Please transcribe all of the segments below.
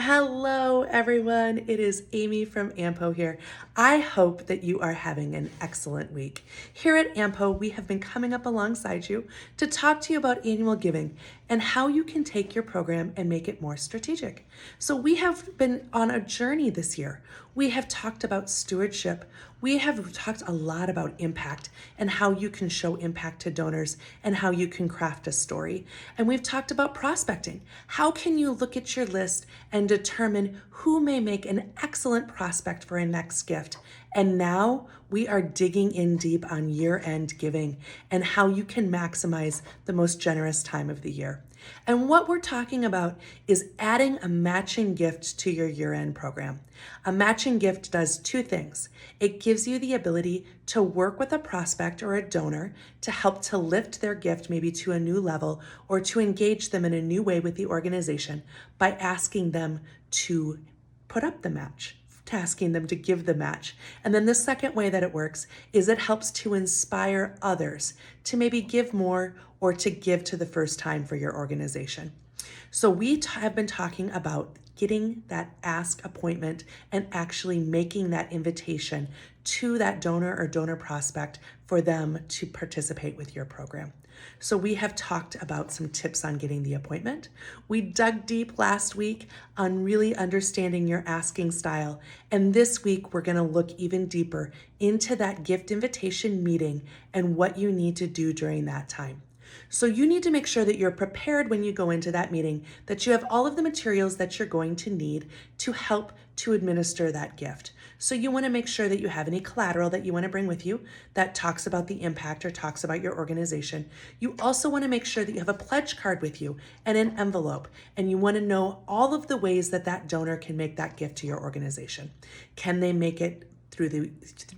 Hello, everyone. It is Amy from AMPO here. I hope that you are having an excellent week. Here at AMPO, we have been coming up alongside you to talk to you about annual giving and how you can take your program and make it more strategic. So we have been on a journey this year. We have talked about stewardship. We have talked a lot about impact and how you can show impact to donors and how you can craft a story. And we've talked about prospecting. How can you look at your list and determine who may make an excellent prospect for a next gift? And now we are digging in deep on year-end giving and how you can maximize the most generous time of the year. And what we're talking about is adding a matching gift to your year-end program. A matching gift does two things. It gives you the ability to work with a prospect or a donor to help to lift their gift maybe to a new level or to engage them in a new way with the organization by asking them to put up the match, asking them to give the match. And then the second way that it works is it helps to inspire others to maybe give more or to give to the first time for your organization. So we have been talking about getting that ask appointment and actually making that invitation to that donor or donor prospect for them to participate with your program. So we have talked about some tips on getting the appointment. We dug deep last week on really understanding your asking style. And this week, we're going to look even deeper into that gift invitation meeting and what you need to do during that time. So you need to make sure that you're prepared when you go into that meeting, that you have all of the materials that you're going to need to help to administer that gift. So you want to make sure that you have any collateral that you want to bring with you that talks about the impact or talks about your organization. You also want to make sure that you have a pledge card with you and an envelope, and you want to know all of the ways that that donor can make that gift to your organization. Can they make it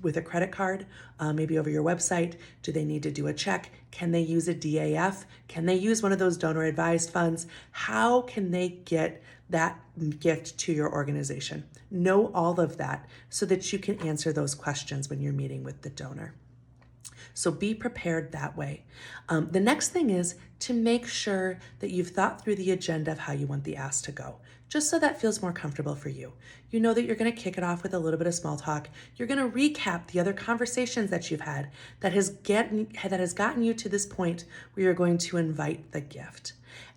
with a credit card, maybe over your website? Do they need to do a check? Can they use a DAF? Can they use one of those donor advised funds? How can they get that gift to your organization? Know all of that so that you can answer those questions when you're meeting with the donor. So be prepared that way. The next thing is to make sure that you've thought through the agenda of how you want the ask to go, just so that feels more comfortable for you. You know that you're going to kick it off with a little bit of small talk. You're going to recap the other conversations that you've had that has gotten you to this point where you're going to invite the gift.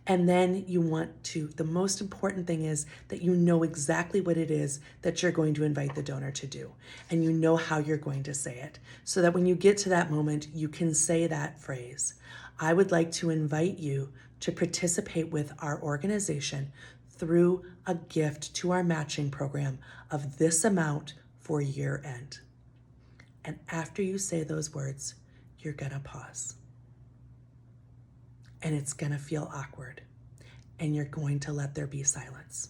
And then you want to, the most important thing is that you know exactly what it is that you're going to invite the donor to do. And you know how you're going to say it. So that when you get to that moment, you can say that phrase. I would like to invite you to participate with our organization through a gift to our matching program of this amount for year end. And after you say those words, you're gonna pause. And it's gonna feel awkward. And you're going to let there be silence.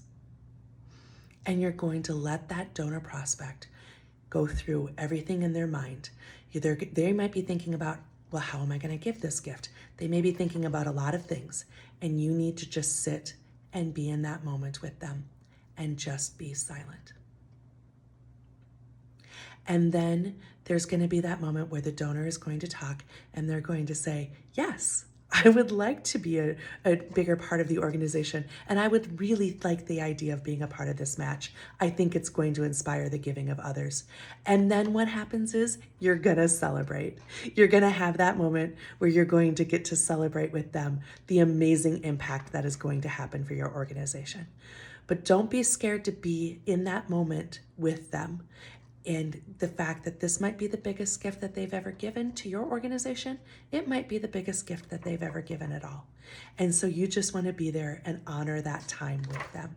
And you're going to let that donor prospect go through everything in their mind. They might be thinking about, well, how am I gonna give this gift? They may be thinking about a lot of things, and you need to just sit and be in that moment with them and just be silent. And then there's going to be that moment where the donor is going to talk and they're going to say, yes, I would like to be a bigger part of the organization, and I would really like the idea of being a part of this match. I think it's going to inspire the giving of others. And then what happens is you're going to celebrate. You're going to have that moment where you're going to get to celebrate with them the amazing impact that is going to happen for your organization. But don't be scared to be in that moment with them. And the fact that this might be the biggest gift that they've ever given to your organization, it might be the biggest gift that they've ever given at all. And so you just want to be there and honor that time with them.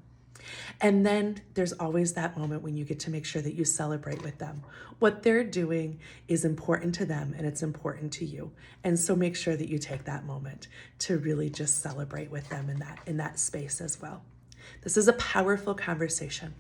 And then there's always that moment when you get to make sure that you celebrate with them. What they're doing is important to them and it's important to you. And so make sure that you take that moment to really just celebrate with them in that space as well. This is a powerful conversation.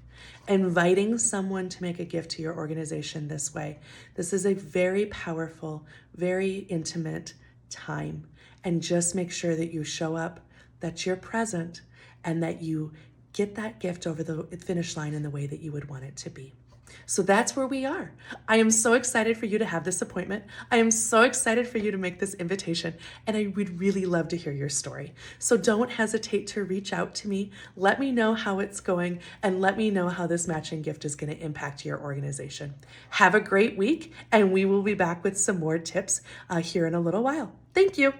Inviting someone to make a gift to your organization this way, this is a very powerful, very intimate time. And just make sure that you show up, that you're present, and that you get that gift over the finish line in the way that you would want it to be. So that's where we are. I am so excited for you to have this appointment. I am so excited for you to make this invitation, and I would really love to hear your story. So don't hesitate to reach out to me. Let me know how it's going, and let me know how this matching gift is going to impact your organization. Have a great week, and we will be back with some more tips here in a little while. Thank you.